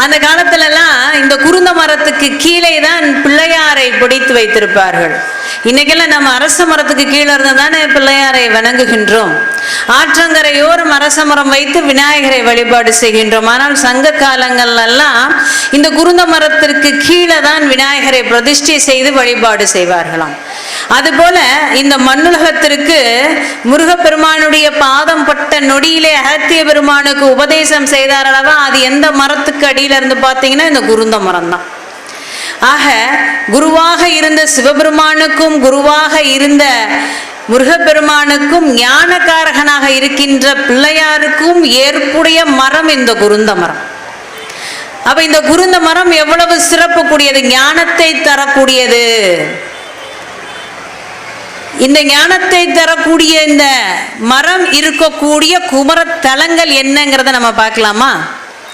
அந்த காலத்துலலாம் இந்த குருந்த மரத்துக்கு கீழே தான் பிள்ளையாரை பிடித்து வைத்திருப்பார்கள். இன்னைக்கெல்லாம் நம்ம அரச மரத்துக்கு கீழே இருந்து தானே பிள்ளையாரை வணங்குகின்றோம். ஆற்றங்கரையோரம் அரச மரம் வைத்து விநாயகரை வழிபாடு செய்கின்றோம். ஆனால் சங்க காலங்கள்லாம் இந்த குருந்த மரத்திற்கு கீழே தான் விநாயகரை பிரதிஷ்டை செய்து வழிபாடு செய்வார்களாம். அதுபோல இந்த மண்ணுலகத்திற்கு முருகப்பெருமானுடைய பாதம் பட்ட நொடியிலே அகத்திய பெருமானுக்கு உபதேசம் செய்தார் அல்லவா, அது எந்த மரத்துக்கு அடியில இருந்து பார்த்தீங்கன்னா இந்த குருந்த மரம் தான். ஆக குருவாக இருந்த சிவபெருமானுக்கும் குருவாக இருந்த முருகப்பெருமானுக்கும் ஞானகாரகனாக இருக்கின்ற பிள்ளையாருக்கும் ஏற்புடைய மரம் இந்த குருந்த மரம். அப்ப இந்த குருந்த மரம் எவ்வளவு சிறப்பு கூடியது, ஞானத்தை தரக்கூடியது. இந்த ஞானத்தை தரக்கூடிய இந்த மரம் இருக்கக்கூடிய குமர தலங்கள் என்னங்கிறத நம்ம பார்க்கலாமா?